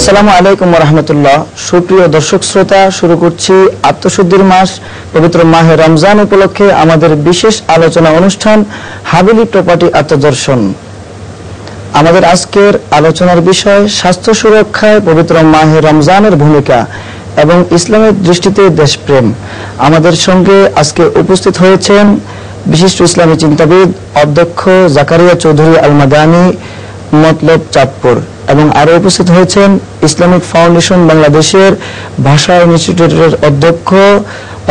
আসসালামু আলাইকুম ওয়া রাহমাতুল্লাহ। সুপ্রিয় দর্শক শ্রোতা, শুরু করছি আত্মশুদ্ধির মাস পবিত্র মাহে রমজান উপলক্ষে আমাদের বিশেষ আলোচনা অনুষ্ঠান হাবিলি প্রপার্টি আত্মদর্শন। আমাদের আজকের আলোচনার বিষয় স্বাস্থ্য সুরক্ষায় পবিত্র মাহে রমজানের ভূমিকা এবং ইসলামের দৃষ্টিতে দেশপ্রেম। আমাদের সঙ্গে আজকে উপস্থিত হয়েছেন বিশিষ্ট ইসলামী চিন্তাবিদ অধ্যক্ষ জাকারিয়া চৌধুরী আল মাদানী মতলব চাঁদপুর, এবং আরো উপস্থিত হয়েছেন ইসলামিক ফাউন্ডেশন বাংলাদেশের ভাষা ইনস্টিটিউটের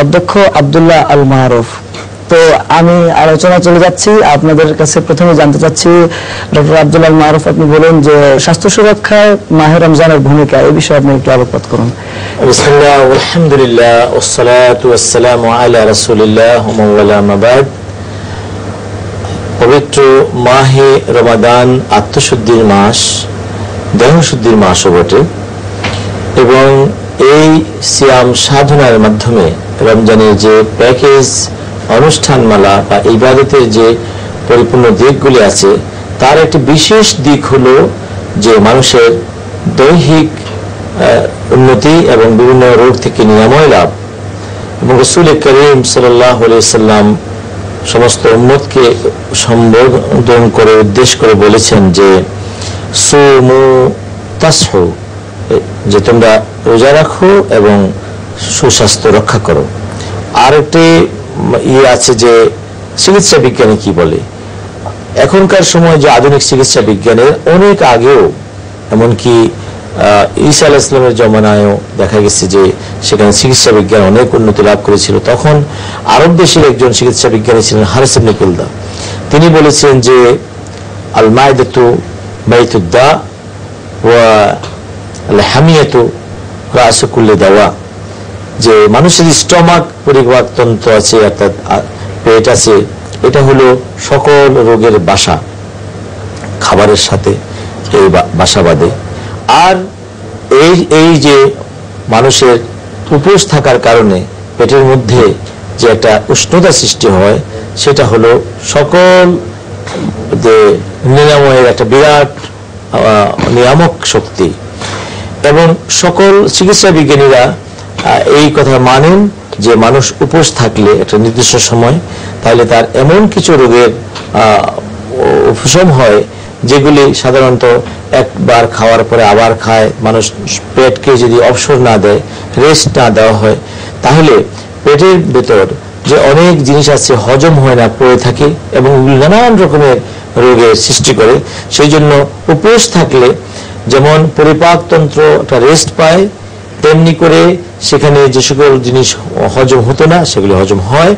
অধ্যক্ষ আব্দুল্লাহ আল মারুফ। তো আমি আলোচনা চলে যাচ্ছি, আপনাদের কাছে প্রথমে জানতে চাচ্ছি ডক্টর আব্দুল্লাহ আল মারুফ, আপনি বলুন যে স্বাস্থ্য সুরক্ষায় মাহে রমজানের ভূমিকা, এই বিষয়ে আপনি একটু আলোকপাত করুন। বিসমিল্লাহ আলহামদুলিল্লাহ ওয়াসসালাতু ওয়াসসালামু আলা রাসূলিল্লাহ ওয়া মাওয়ালা মা বাদ। পবিত্র মাহে রমাদান আত্মশুদ্ধির মাস, দেহশুদ্ধির মাসও বটে, এবং এই সিয়াম সাধনার মাধ্যমে রমজানের যে প্যাকেজ অনুষ্ঠানমালা বা ইবাদতের যে পরিপূর্ণ দিকগুলি আছে, তার একটি বিশেষ দিক হলো যে মানুষের দৈহিক উন্নতি এবং বিভিন্ন রোগ থেকে নিরাময় লাভ। এবং রাসূল করিম সাল্লাল্লাহু আলাইহি সাল্লাম সমস্ত উম্মতকে সম্বোধন করে উদ্দেশ্য করে বলেছেন যে সুমু তাসহু, যে তোমরা রোজা রাখো এবং সুস্বাস্থ্য রক্ষা করো। আর একটি আছে যে চিকিৎসা বিজ্ঞানে কি বলে, এখনকার সময় যে আধুনিক চিকিৎসা বিজ্ঞানের অনেক আগেও, এমনকি ঈসা আলাইহিস সালামের জমানায়ও দেখা গেছে যে সেখানে চিকিৎসা বিজ্ঞান অনেক উন্নতি লাভ করেছিল। তখন আরব দেশের একজন চিকিৎসা বিজ্ঞানী ছিলেন হারিস ইবনে কুলদা। তিনি বলেছেন যে আল মাইদাতু বাইতুদ্দা ওয়া আল হামিয়াতু রাসু কুল্লি দাওয়া, যে মানুষের স্টমাক পরিপাক তন্ত্র আছে, অর্থাৎ পেট আছে, এটা হলো সকল রোগের বাসা, খাবারের সাথে এই বাসা বাঁধে। আর এই যে মানুষের উপোস থাকার কারণে পেটের মধ্যে যে একটা উষ্ণতা সৃষ্টি হয়, সেটা হলো সকল যে নিরাময়ের একটা বিরাট নিয়ামক শক্তি। এবং সকল চিকিৎসা বিজ্ঞানীরা এই কথা মানেন যে মানুষ উপোস থাকলে একটা নির্দিষ্ট সময়, তাহলে তার এমন কিছু রোগের উপশম হয় যেগুলি সাধারণত একবার খাওয়ার পরে আবার খায়। মানুষ পেটকে যদি অবসর না দেয়, রেস্ট না দেওয়া হয়, তাহলে পেটের ভেতর যে অনেক জিনিস আছে হজম হয় না, পড়ে থাকে এবং নানান রকমের রোগের সৃষ্টি করে। সেই জন্য উপোস থাকলে যেমন পরিপাকতন্ত্র একটা রেস্ট পায়, তেমনি করে সেখানে যে সকল জিনিস হজম হতো না সেগুলি হজম হয়।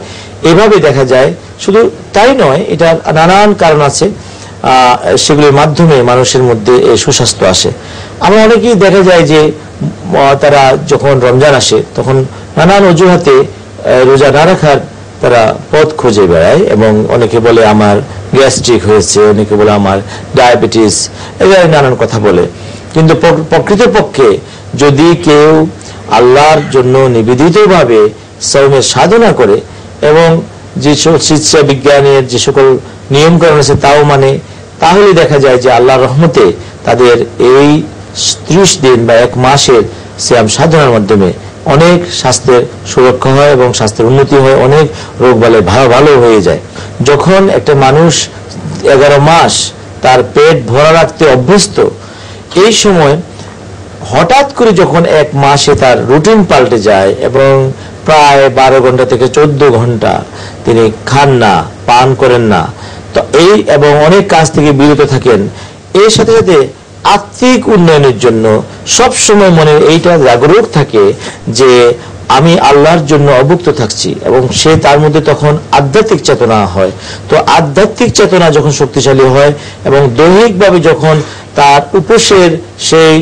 এভাবে দেখা যায়। শুধু তাই নয়, এটা নানান কারণ আছে, সেগুলির মাধ্যমে মানুষের মধ্যে সুস্বাস্থ্য আসে। আমরা অনেকেই দেখা যায় যে তারা যখন রমজান আসে তখন নানান অজুহাতে রোজা না রাখার তারা পথ খুঁজে বেড়ায়, এবং অনেকে বলে আমার গ্যাস্ট্রিক হয়েছে, অনেকে বলে আমার ডায়াবেটিস, এগুলো নানান কথা বলে। কিন্তু প্রকৃতপক্ষে যদি কেউ আল্লাহর জন্য নিবেদিতভাবে সাওমের সাধনা করে এবং যে চিকিৎসা বিজ্ঞানের যে সকল নিয়মকানুন আছে তাও মানে, তাহলে দেখা যায় যে আল্লাহর রহমতে তাদের এই 30 দিন বা 1 মাসের সিয়াম সাধনার মাধ্যমে অনেক স্বাস্থ্যের সুরক্ষা হয় এবং স্বাস্থ্যের উন্নতি হয়, অনেক রোগ বালাই ভালো হয়ে যায়। যখন একটা মানুষ 11 মাস তার পেট ভরা রাখতে অভ্যস্ত, এই সময় হঠাৎ করে যখন 1 মাসে তার রুটিন পাল্টে যায় এবং প্রায় 12 ঘন্টা থেকে 14 ঘন্টা তিনি খান না, পান করেন না, তো এই এবং অনেক কাজ থেকে বিরত থাকেন, এর সাথে সাথে আত্মিক উন্নয়নের জন্য সব সময় মনে এইটা জাগরুক থাকে যে আমি আল্লাহর জন্য অভুক্ত থাকছি, এবং সে তার মধ্যে তখন আধ্যাত্মিক চেতনা হয়। তো আধ্যাত্মিক চেতনা যখন শক্তিশালী হয় এবং দৈহিকভাবে যখন তার উপোসের সেই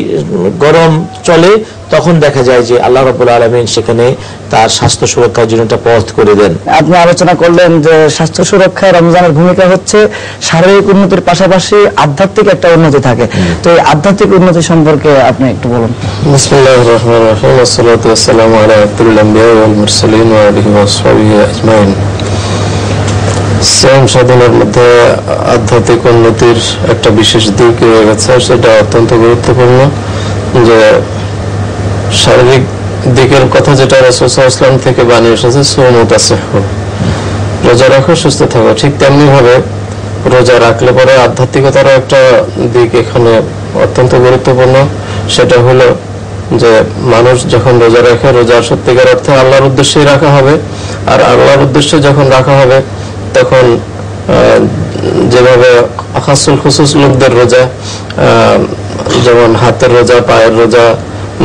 গরম চলে, তখন দেখা যায় যে আল্লাহ রাব্বুল আলামিন সেখানে তার স্বাস্থ্য সুরক্ষার জন্য একটা পথ করে দেন। আপনি আলোচনা করলেন যে স্বাস্থ্য সুরক্ষায় রমজানের ভূমিকা হচ্ছে শারীরিক উন্নতির পাশাপাশি আধ্যাত্মিক একটা উন্নতি থাকে। তো এই আধ্যাত্মিক উন্নতি সম্পর্কে আপনি একটু বলুন। বিসমিল্লাহির রহমানির রহিম, ওয়াসসালাতু ওয়াসসালামু আলা আশরাফিল আমবিয়া ওয়াল মুরসালিন ওয়া আলিহি ওয়া সাহবিহি আজমাইন। সিয়াম সাধনার মধ্যে আধ্যাত্মিক উন্নতির একটা বিশেষ দিক রয়ে গেছে, সেটা অত্যন্ত গুরুত্বপূর্ণ। যে শারীরিক দিকের কথা যেটা রাসূল সাল্লাল্লাহু আলাইহি ওয়াসাল্লাম থেকে বানিয়ে এসেছে, সুমু তাসিহু, রোজা রাখো সুস্থ থাকো। ঠিক তেমনি ভাবে রোজা রাখলে পরে আধ্যাত্মিকতারও একটা দিক এখানে অত্যন্ত গুরুত্বপূর্ণ। সেটা হলো যে মানুষ যখন রোজা রাখে, রোজা সত্যিকার অর্থে আল্লাহর উদ্দেশ্যেই রাখা হবে। আর আল্লাহর উদ্দেশ্যে যখন রাখা হবে তখন যেভাবে খাসুল খুসুস লোকদের রোজা, যেমন হাতের রোজা, পায়ের রোজা,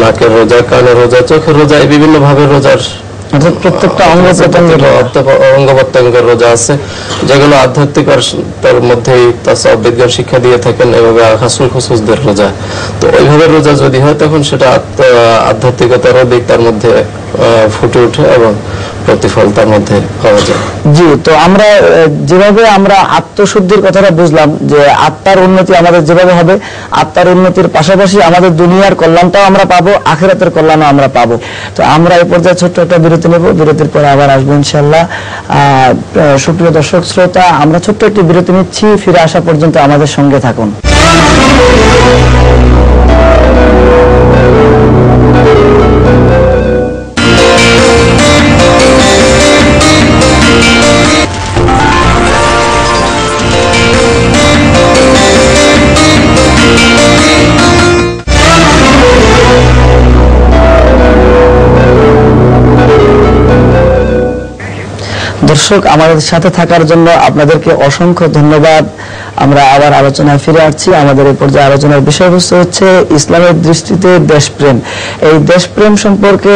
নাকের রোজা, কানের রোজা, চোখের রোজা, এই বিভিন্ন ভাবে রোজার প্রত্যেকটা অঙ্গ প্রত্যঙ্গের রোজা আছে, যেগুলো আধ্যাত্মিকতার মধ্যেই তাসাউফ বিজ্ঞান শিক্ষা দিয়ে থাকেন। এভাবে খাসুল খুসুসদের রোজা, তো ওইভাবে রোজা যদি হয় তখন সেটা আধ্যাত্মিকতারও দিক তার মধ্যে ফুটে ওঠে এবং প্রতিফল তার মধ্যে পাওয়া যায়। জি, তো আমরা যেভাবে আমরা আত্মশুদ্ধির কথাটা বুঝলাম, যে আত্মার উন্নতি আমাদের যেভাবে হবে, আত্মার উন্নতির পাশাপাশি আমাদের দুনিয়ার কল্যাণটাও আমরা পাবো, আখিরাতের কল্যাণও আমরা পাবো। তো আমরা এই পর্যায়ে ছোট্ট একটা বিরতি নেব, বিরতির পরে আবার আসবো ইনশাআল্লাহ। সুপ্রিয় দর্শক শ্রোতা, আমরা ছোট্ট একটি বিরতি নিচ্ছি, ফিরে আসা পর্যন্ত আমাদের সঙ্গে থাকুন। দর্শক, আমাদের সাথে থাকার জন্য আপনাদেরকে অসংখ্য ধন্যবাদ। আমরা আবার আলোচনায় ফিরে আসছি। আমাদের এই পর্যায়ে আলোচনার বিষয়বস্তু হচ্ছে ইসলামের দৃষ্টিতে দেশপ্রেম। এই দেশপ্রেম সম্পর্কে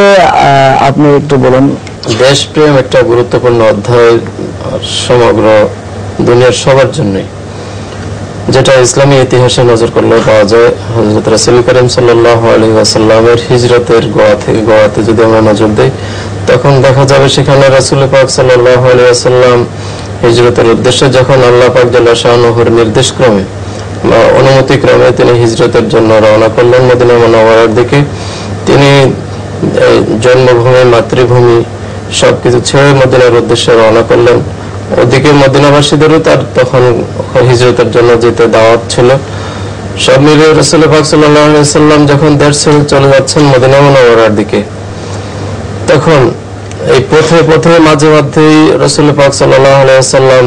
আপনি একটু বলুন। দেশপ্রেম একটা গুরুত্বপূর্ণ অধ্যায় সমগ্র দুনিয়ার সবার জন্যই, যেটা ইসলামী ইতিহাসে নজর করলে পাওয়া যায়। হযরত রাসূল করিম সাল্লাল্লাহু আলাইহি ওয়াসাল্লামের হিজরতের গোয়াতে যদি আমরা নজর দেই, তখন দেখা যাবে সেখানে রাসূল পাক সাল্লাল্লাহু আলাইহি ওয়াসাল্লাম হিজরতের উদ্দেশ্যে যখন আল্লাহ পাক জাল্লা শানুহুর নির্দেশ ক্রমে বা অনুমতি ক্রমে তিনি হিজরতের জন্য রওনা করলেন মদিনা মুনাওয়ারার দিকে। তিনি জন্মভূমি, মাতৃভূমি সবকিছু ছেড়ে মদিনার উদ্দেশ্যে রওনা করলেন। ওদিকে মদিনাবাসীদেরও তার তখন হিজরতের জন্য যেতে দাওয়াত ছিল। সব মিলিয়ে রাসূল পাক সাল্লাল্লাহু আলাইহি ওয়াসাল্লাম যখন দেশ ছেড়ে চলে যাচ্ছেন মদিনা মুনাওয়ারার দিকে, তখন এই পথে মাঝে মধ্যেই রাসূল পাক সাল্লাল্লাহু আলাইহি ওয়াসাল্লাম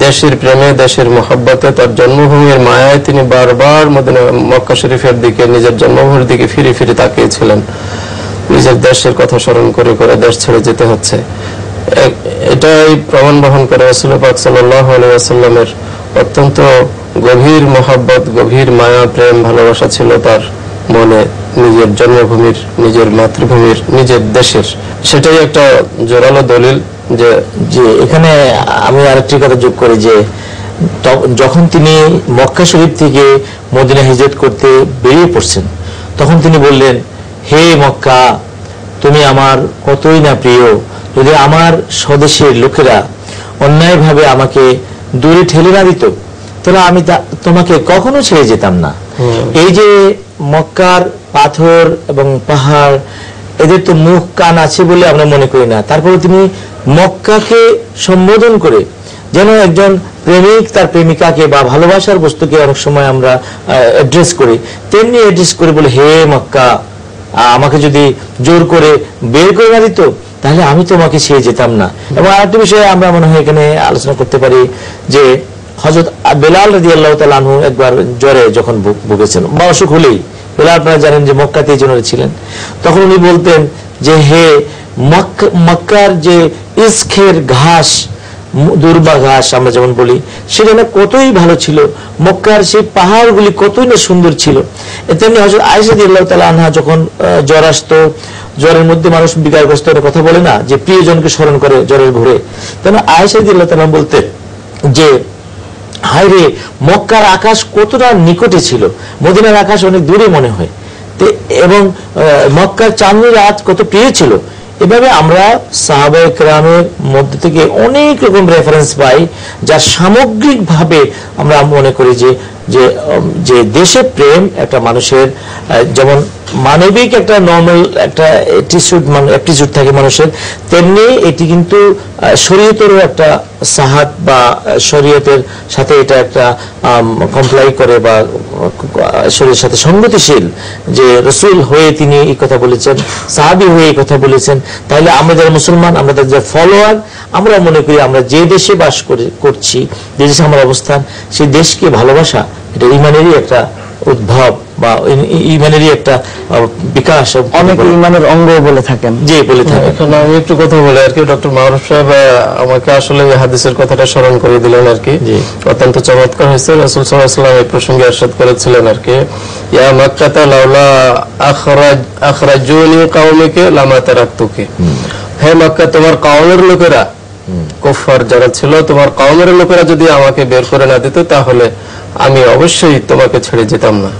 দেশের প্রেমে, দেশের মহব্বতে, তার জন্মভূমির মায়ায় তিনি বারবার মদিনা মক্কা শরীফের দিকে, নিজের জন্মভূমির দিকে ফিরে ফিরে তাকিয়েছিলেন। নিজের দেশের কথা স্মরণ করে করে দেশ ছেড়ে যেতে হচ্ছে। এটাই প্রমাণ বহন করে রাসূল পাক সাল্লাল্লাহু আলাইহি ওয়াসাল্লামের অত্যন্ত গভীর মহব্বত, গভীর মায়া, প্রেম, ভালোবাসা ছিল তার মনে নিজের জন্মভূমির, নিজের মাতৃভূমির, নিজের দেশের। সেটাই একটা জোরালো দলিল যে এখানে আমি আরেকটি কথা যোগ করি যে যখন তিনি মক্কা শরীফ থেকে মদিনা হিজরত করতে বেরিয়ে পড়ছেন, তখন তিনি বললেন, হে মক্কা, তুমি আমার কতই না প্রিয়, যদি আমার স্বদেশের লোকেরা অন্যায়ভাবে আমাকে দূরে ঠেলে না দিত, তাহলে আমি তোমাকে কখনো ছেড়ে যেতাম না। এই যে মক্কার পাথর এবং পাহাড়, এদের তো মুখ কান আছে বলে আমরা মনে করি না, তারপরে তিনি মক্কাকে সম্বোধন করে যেন একজন প্রেমিক তার প্রেমিকাকে বা ভালোবাসার বস্তুকে অনেক সময় আমরা অ্যাড্রেস করি, তেমনি অ্যাড্রেস করে বলে, হে মক্কা, আমাকে যদি জোর করে বের করে না দিত তাহলে আমি তোমাকে ছেড়ে যেতাম না। এবং আরেকটি বিষয়ে আমরা মনে হয় এখানে আলোচনা করতে পারি যে হযরত বেলাল রাদিয়াল্লাহু তাআলা আনহু একবার জ্বরে যখন ভুগেছেন বা অসুখ হলেই, বেলাল আপনারা জানেন যে মক্কাতে এই জন্য ছিলেন, তখন উনি বলতেন যে হে মক্কার যে ইস্কের ঘাস, দুর্বা ঘাস আমরা যেমন বলি, সেটা না কতই ভালো ছিল, মক্কার সেই পাহাড়গুলি কতই না সুন্দর ছিল। তেমনি হযরত আয়েশা রাদিয়াল্লাহু তাআলা আনহা যখন জ্বর আসতো, জ্বরের মধ্যে মানুষ বিকারগ্রস্ত কথা বলে না যে প্রিয়জনকে স্মরণ করে জ্বরের ঘুরে, তেমন আয়েশা রাদিয়াল্লাহু তাআলা বলতেন যে হায়রে মক্কার আকাশ কতটা নিকটে ছিল, মদিনার আকাশ অনেক দূরে মনে হয়, এবং মক্কার চাঁদনি রাত কত প্রিয় ছিল। এভাবে আমরা সাহাবায়ে কেরামের মধ্যে থেকে অনেক রকম রেফারেন্স পাই, যা সামগ্রিকভাবে আমরা মনে করি যে যে দেশে প্রেম একটা মানুষের যেমন মানবিক একটা নর্মাল একটা অ্যাটিটিউড থাকে মানুষের, তেমনি এটি কিন্তু শরীয়তেরও একটা সাহাত বা শরীয়তের সাথে এটা একটা কমপ্লাই করে বা শরীরের সাথে সঙ্গতিশীল, যে রাসূল হয়ে তিনি এই কথা বলেছেন, সাহাবী হয়ে এই কথা বলেছেন। তাহলে আমরা যারা মুসলমান, আমরা তাদের যে ফলোয়ার, আমরা মনে করি আমরা যে দেশে বাস করছি, যে দেশে আমার অবস্থান, সেই দেশকে ভালোবাসা এটা ঈমানেরই একটা উদ্ভব বা ঈমানেরই একটা বিকাশ, অনেকে ঈমানের অঙ্গ বলে থাকেন। জি, বলে থাকেন। এখন আমি একটু কথা বলি আর কি। ডক্টর মারুফ সাহেব আমাকে আসলে এই হাদিসের কথাটা স্মরণ করে দিলেন আর কি, অত্যন্ত চমৎকার হয়েছে। রাসূল সাল্লাল্লাহু আলাইহি ওয়াসাল্লাম এই প্রসঙ্গে ইরশাদ করেছিলেন আর কি, ইয়া মাক্কাতা লাউলা আখরাজুনি কওমিকে লামা তারাকতুকি, হে মক্কা তোমার কওমের লোকেরা, কুফার যারা ছিল তোমার কওমের লোকেরা যদি আমাকে বের করে না দিত তাহলে আমি অবশ্যই তোমাকে ছেড়ে যেতাম না।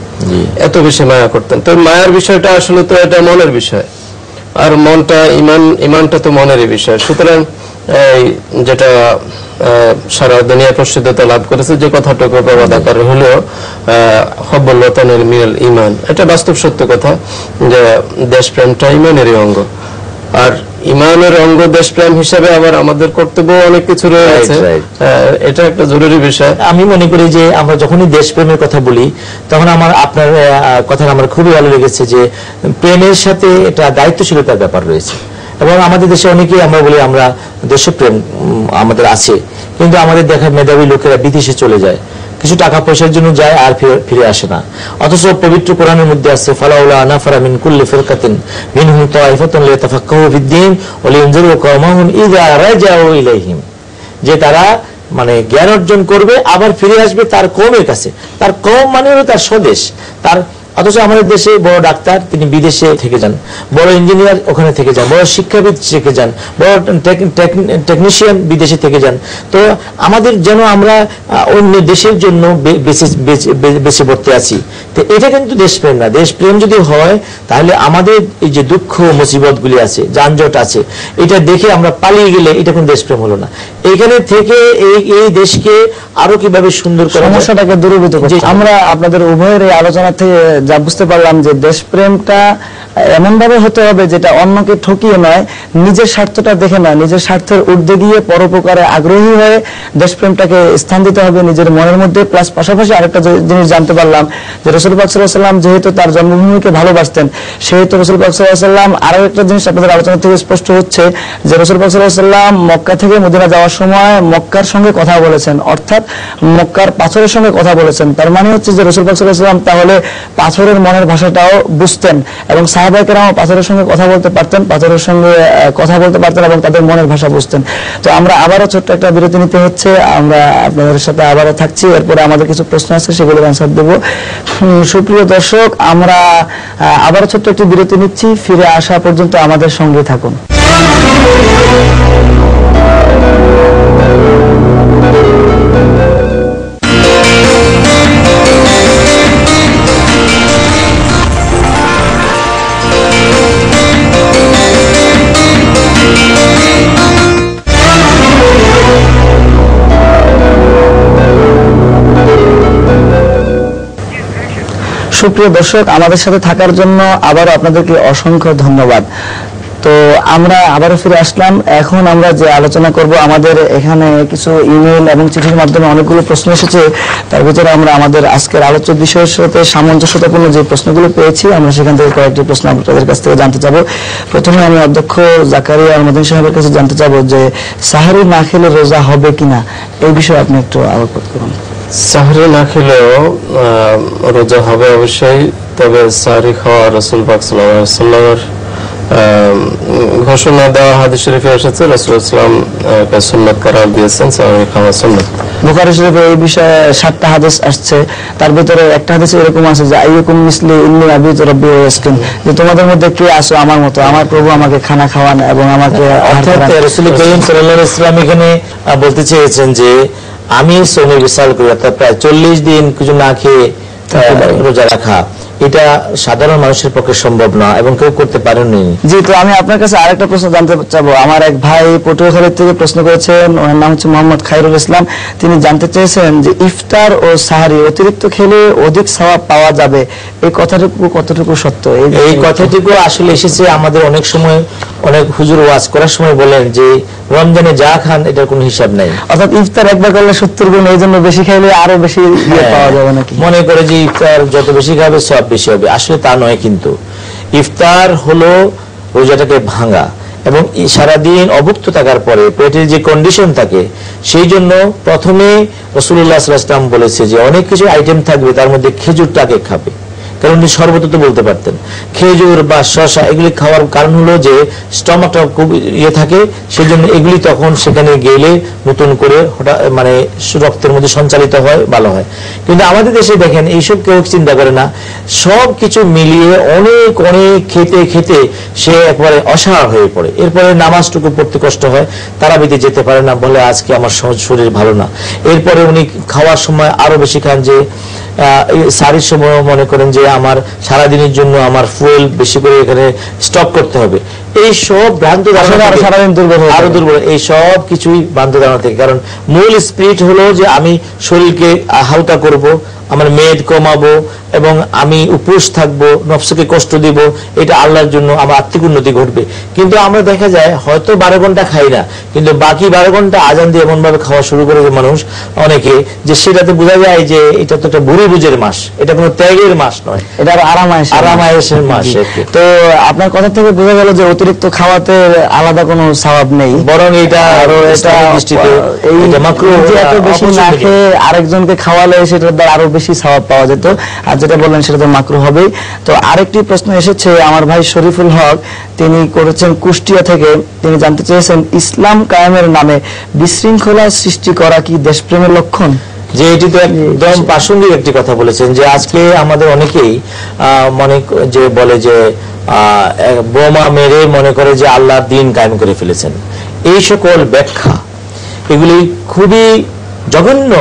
এত বেশি মায়া করতেন। তো মায়ার বিষয়টা আসলে তো এটা মনের বিষয়, আর মনটা ইমানটা তো মনেরই বিষয়। সুতরাং যেটা সারা দুনিয়া প্রসিদ্ধতা লাভ করেছে, যে কথাটুকু প্রবাদ আকারে হলেও হব্বুল ওয়াতানিল মিনাল ঈমান, এটা বাস্তব সত্য কথা যে দেশপ্রেমটা ঈমানেরই অঙ্গ। আর ঈমানের অঙ্গ দেশপ্রেম হিসেবে আবার আমাদের কর্তব্য অনেক কিছু রয়েছে, এটা একটা জরুরি বিষয়। আমি মনে করি যে আমরা যখনই দেশপ্রেমের কথা বলি, তখন আপনার কথা আমার খুবই ভালো লেগেছে যে প্রেমের সাথে এটা দায়িত্বশীলতার ব্যাপার রয়েছে। এবং আমাদের দেশে অনেকেই আমরা বলি আমরা দেশপ্রেম আমাদের আছে, কিন্তু আমাদের দেখা মেধাবী লোকেরা বিদেশে চলে যায়, কিছু টাকা পয়সার জন্য যায় আর ফিরে আসে না। অথচ পবিত্র কোরআনের মধ্যে আছে ফালাউলা নাফারা মিন কুল্লি ফিরকাতিন মিনহুম তাইফাতুন লিয়াতাফাক্কাহু ফিদ-দীন ওয়া লিউনজিরু কওমাহুম ইযা রাজাউ ইলাইহিম, যে তারা মানে জ্ঞান অর্জন করবে আবার ফিরে আসবে তার কওমের কাছে। তার কওম মানে হলো তার স্বদেশ। তার অথচ আমাদের দেশে বড় ডাক্তার তিনি বিদেশে থেকে যান, বড় ইঞ্জিনিয়ার ওখানে থেকে যান, বড় শিক্ষাবিদ থেকে যান, বড় টেকনিশিয়ান বিদেশে থেকে যান। তো আমাদের যেন আমরা অন্য দেশের জন্য বেঁচে পড়তে আছি। তো এটা কিন্তু দেশপ্রেম না। দেশপ্রেম যদি হয় তাহলে আমাদের এই যে দুঃখ মুসিবতগুলি আছে, যানজট আছে, এটা দেখে আমরা পালিয়ে গেলে এটা কোন দেশপ্রেম হলো না। এখানে থেকে এই দেশকে আরো কিভাবে সুন্দর করে সমস্যাটাকে দূরীভূত করতে আমরা আপনাদের উভয়ের এই আলোচনা থেকে যা বুঝতে পারলাম যে দেশপ্রেমটা এমন ভাবে হতে হবে যেটা অন্যকে ঠকিয়ে নয়, নিজের স্বার্থটা দেখে নয়, নিজের স্বার্থের ঊর্ধ্বে গিয়ে পরোপকারে আগ্রহী হয়ে দেশপ্রেমটাকে স্থান দিতে হবে নিজের মনের মধ্যে। প্লাস পাশাপাশি আরেকটা জিনিস জানতে পারলাম যে রাসূল পাক সাল্লাল্লাহু আলাইহি ওয়াসাল্লাম যেহেতু তার জন্মভূমিকে ভালোবাসতেন, সেহেতু রাসূল পাক সাল্লাল্লাহু আলাইহি ওয়াসাল্লাম আরো একটা জিনিস আপনাদের আলোচনা থেকে স্পষ্ট হচ্ছে যে রাসূল পাক সাল্লাল্লাহু আলাইহি ওয়াসাল্লাম মক্কা থেকে মদিনা যাওয়ার সময় মক্কার সঙ্গে কথা বলেছেন, অর্থাৎ মক্কার পাথরের সঙ্গে কথা বলেছেন। তার মানে হচ্ছে যে রাসূল পাক সাল্লাল্লাহু আলাইহি ওয়াসাল্লাম তাহলে পাথরের মনের ভাষাটাও বুঝতেন এবং সাহাবায়ে কেরাম পাথরের সঙ্গে কথা বলতে পারতেন, পাথরের সঙ্গে কথা বলতে পারতেন এবং তাদের মনের ভাষা বুঝতেন। তো আমরা আবারও ছোট্ট একটা বিরতি নিতে হচ্ছে, আমরা আপনাদের সাথে আবারও থাকছি, এরপরে আমাদের কিছু প্রশ্ন আছে সেগুলোর অ্যান্সার দেব। সুপ্রিয় দর্শক, আমরা আবারও ছোট্ট একটি বিরতি নিচ্ছি, ফিরে আসা পর্যন্ত আমাদের সঙ্গে থাকুন। সুপ্রিয় দর্শক, আমাদের সাথে থাকার জন্য আবারও আপনাদেরকে অসংখ্য ধন্যবাদ। তো আমরা আবারও ফিরে আসলাম। এখন আমরা যে আলোচনা করব, আমাদের এখানে কিছু ইমেল এবং চিঠির মাধ্যমে অনেকগুলো প্রশ্ন এসেছে, তার ভিতরে আমরা আমাদের আজকের আলোচ্য বিষয়ের সাথে সামঞ্জস্যতাপূর্ণ যে প্রশ্নগুলো পেয়েছি আমরা সেখান থেকে কয়েকটি প্রশ্ন আপনাদের কাছ থেকে জানতে চাবো। প্রথমে আমি অধ্যক্ষ জাকারিয়া আল-মাদানী সাহেবের কাছে জানতে চাবো যে সাহরি না খেলে রোজা হবে কিনা, এই বিষয়ে আপনি একটু আলোকপাত করুন। সাহরি না খেলেও রোজা হবে অবশ্যই, তবে সাহরি খাওয়া রাসূল পাক সাল্লাল্লাহু আলাইহি ওয়াসাল্লামের ঘোষণা দেওয়া হাদিস শরীফে এসেছে, রাসূল সাল্লাল্লাহু আলাইহি ওয়াসাল্লাম সুন্নাত করার দিয়েছেন, সাহরি খাওয়া সুন্নাত। বুখারী শরীফে এই বিষয়ে 7টা হাদিস আসছে, তার ভিতরে একটা হাদিসে এরকম আছে যে আইয়ুকুম মিসলি ইন্নী আবিতু রাব্বি ওয়া ইয়াসকিন, যে তোমাদের মধ্যে কে আসো আমার মতো, আমার প্রভু আমাকে খানা খাওয়ান এবং আমাকে অর্থাৎ রাসূল করিম সাল্লাল্লাহু আলাইহি ওয়াসাল্লাম এখানে বলতে চেয়েছেন যে আমি শ্রমে বিশাল করি, অর্থাৎ প্রায় 40 দিন কিছু না খেয়ে রোজা রাখা। এটা সাধারণ মানুষের পক্ষে সম্ভব না এবং কেউ করতে পারেনি। জি, তো আমি আপনার কাছে আরেকটা প্রশ্ন জানতে চাবো। আমার এক ভাই পটুয়াখালী থেকে প্রশ্ন করেছেন, ওনার নাম হচ্ছে মোহাম্মদ খায়রুল ইসলাম। তিনি জানতে চেয়েছেন যে ইফতার ও সাহারি অতিরিক্ত খেলে অধিক সওয়াব পাওয়া যাবে, এই কথাটুকু কতটুকু সত্য? এই কথাটুকু আসলে এসেছে আমাদের অনেক সময়, অনেক হুজুর ওয়াজ করার সময় বলেন যে রমজানে যা খান এটার কোনো হিসাব নাই, অর্থাৎ ইফতার একবার করলে 70 গুণ, এই জন্য বেশি খাইলে আরো বেশি পাওয়া যাবে নাকি? মনে করে যে ইফতার যত বেশি খাবে সব বেশি হবে, আসলে তা নয়। কিন্তু ইফতার হলো রোজাটাকে ভাঙা, এবং সারাদিন অভুক্ত থাকার পরে পেটের যে কন্ডিশন থাকে সেই জন্য প্রথমে রাসূলুল্লাহ সাল্লাল্লাহু আলাইহি ওয়াসাল্লাম বলেছে যে অনেক কিছু আইটেম থাকবে, তার মধ্যে খেজুরটাকে খাবে, কারণ উনি শরবত তো বলতে পারতেন। খেজুর বা শসা এগুলি খাওয়ার কারণ হলো যে স্টমাকটা খুব থাকে, সেই জন্য এগুলি তখন সেখানে গেলে নতুন করে হঠাৎ মানে রক্তের মধ্যে সঞ্চালিত হয়, ভালো হয়। কিন্তু আমাদের দেশে দেখেন এইসব কেউ চিন্তা করে না, সব কিছু মিলিয়ে অনেক অনেক খেতে খেতে সে একবারে অসাড় হয়ে পড়ে। এরপরে নামাজটুকু পড়তে কষ্ট হয়, তারাবিতে যেতে পারে না, বলে আজকে আমার শরীর ভালো না। এরপরে উনি খাওয়ার সময় আরো বেশি খান, যে সারির সময় মনে করেন যে আমার সারাদিনের জন্য আমার ফুয়েল বেশি করে এখানে স্টক করতে হবে। এই সব ভ্রান্ত ধারণা আরো দুর্বল, এই সব কিছুই ভ্রান্ত ধারণা থেকে। কারণ মূল স্পিরিট হলো যে আমি শরীরকে হালকা করব, আমার মেদ কমাবো এবং আমি উপোস থাকবো, নফসকে কষ্ট দিব, এটা আল্লাহর জন্য আমার আত্মিক উন্নতি ঘটবে। কিন্তু আমরা দেখা যায় হয়তো 12 ঘন্টা খাই না, কিন্তু বাকি 12 ঘন্টা আজান দিয়ে এমন ভাবে খাওয়া শুরু করেছে মানুষ অনেকে, যে সেটাতে বোঝা যায় যে এটা তো একটা বুড়ি বুঝের মাস, এটা কোনো ত্যাগের মাস নয়, এটা আরামায়েশের মাস। তো আপনার কথা থেকে বোঝা গেল যে অতিরিক্ত খাওয়াতে আলাদা কোনো সওয়াব নেই, বরং এটা বেশি না খেয়ে আরেকজনকে খাওয়ালে সেটার দ্বারা আরো বেশি সওয়াব পাওয়া যেত, আর যেটা বললেন সেটা তো মাকরুহ হবেই। তো আরেকটি প্রশ্ন এসেছে আমার ভাই শরীফুল হক, তিনি করেছেন কুষ্টিয়া থেকে। তিনি জানতে চেয়েছেন ইসলাম কায়েমের নামে বিশৃঙ্খলা সৃষ্টি করা কি দেশপ্রেমের লক্ষণ? যে এটি তো একদম প্রাসঙ্গিক একটি কথা বলেছেন, যে আজকে আমাদের অনেকেই মনে যে বলে যে বোমা মেরে মনে করে যে আল্লাহর দ্বীন কায়েম করে ফেলেছেন। এই সকল ব্যাখ্যা এগুলি খুবই জঘন্য।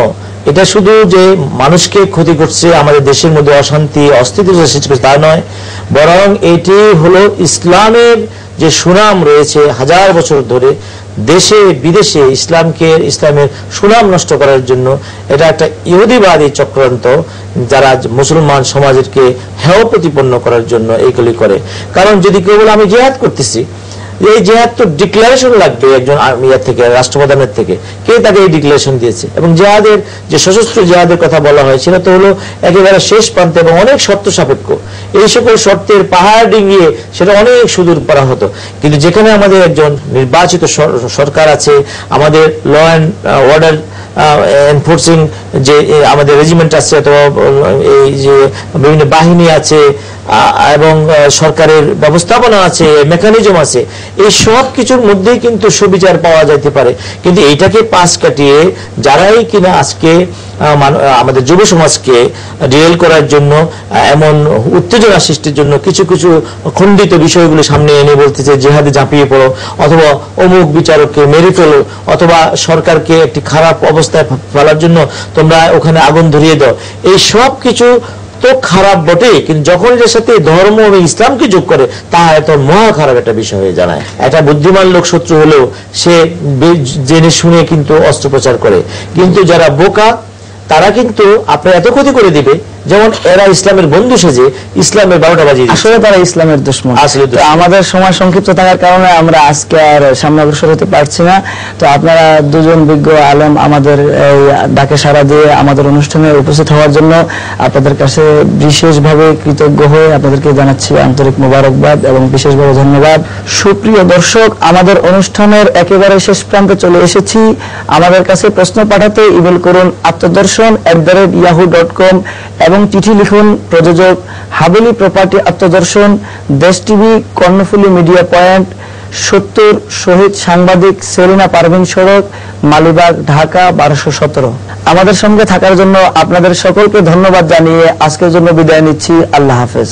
এটা শুধু যে মানুষকে ক্ষতি করছে, আমাদের দেশের মধ্যে অশান্তি অস্থিতিশীলতা সৃষ্টি করছে তা নয়, বরং এটি হলো ইসলামের যে সুনাম রয়েছে হাজার বছর ধরে দেশে বিদেশে ইসলামের সুনাম নষ্ট করার জন্য এটা একটা ইহুদিবাদী চক্রান্ত, যারা মুসলমান সমাজকে হেয় প্রতিপন্ন করার জন্য এইগুলি করে। কারণ যদি কেউ বলে আমি জিহাদ করতেছি, এই জিহাদ তো ডিক্লারেশন লাগবে একজন ইয়া থেকে, রাষ্ট্রপ্রধানের থেকে, কে তাকে এই ডিক্লারেশন দিয়েছে? এবং জিহাদের যে সশস্ত্র জিহাদের কথা বলা হয় সেটা তো হলো একেবারে শেষ প্রান্তে এবং অনেক শর্ত সাপেক্ষ। এই সকল শর্তের পাহাড় ডিঙিয়ে সেটা অনেক সুদূর করা হতো। কিন্তু যেখানে আমাদের একজন নির্বাচিত সরকার আছে, আমাদের ল অ্যান্ড অর্ডার এনফোর্সিং যে আমাদের রেজিমেন্ট আছে, অথবা এই যে বিভিন্ন বাহিনী আছে এবং সরকারের ব্যবস্থাপনা আছে, মেকানিজম আছে, এই সব কিছুর মধ্যেই কিন্তু সুবিচার পাওয়া যেতে পারে। কিন্তু এইটাকে পাশ কাটিয়ে যারাই কিনা আজকে আমাদের যুব সমাজকে ডিরেল করার জন্য, এমন উত্তেজনা সৃষ্টির জন্য কিছু কিছু খণ্ডিত বিষয়গুলো সামনে এনে বলতেছে জিহাদে ঝাঁপিয়ে পড়ো, অথবা অমুক বিচারককে মেরে ফেলো, অথবা সরকারকে একটি খারাপ অবস্থায় ফেলার জন্য তোমরা ওখানে আগুন ধরিয়ে দাও, এই সব কিছু তো খারাপ বটে, কিন্তু যখন এর সাথে ধর্ম এবং ইসলামকে যোগ করে তা এত মহা খারাপ একটা বিষয় হয়ে জানায়। একটা বুদ্ধিমান লোক শত্রু হলেও সে জেনে শুনে কিন্তু অস্ত্রোপচার করে, কিন্তু যারা বোকা তারা কিন্তু আপনার এত ক্ষতি করে দিবে, যেমন এরা ইসলামের বন্ধু সেজে ইসলামের 12টা বাজিয়ে, আসলে তারা ইসলামের দুশমন। আমাদের সময় সংক্ষিপ্ত থাকার কারণে আমরা আজকে আর সামনে অগ্রসর হতে পারছি না। তো আপনারা দুজন বিজ্ঞ আলেম আমাদের এই ডাকে সাড়া দিয়ে আমাদের অনুষ্ঠানে উপস্থিত হওয়ার জন্য আপনাদের কাছে বিশেষভাবে কৃতজ্ঞ হয়ে আপনাদেরকে জানাচ্ছি আন্তরিক মোবারকবাদ এবং বিশেষভাবে ধন্যবাদ। সুপ্রিয় দর্শক, আমাদের অনুষ্ঠানের একেবারে শেষ প্রান্তে চলে এসেছি। আমাদের কাছে প্রশ্ন পাঠাতে ইমেল করুন attodorshon@yahoo.com এবং চিঠি লিখুন প্রযোজক হাবেলি প্রপার্টি আত্মদর্শন, দেশ টিভি, কর্ণফুলী মিডিয়া পয়েন্ট, 70 শহীদ সাংবাদিক সেলিনা পারভিন সড়ক, মালিবাগ, ঢাকা 1217। আমাদের সঙ্গে থাকার জন্য আপনাদের সকলকে ধন্যবাদ জানিয়ে আজকের জন্য বিদায় নিচ্ছি। আল্লাহ হাফেজ।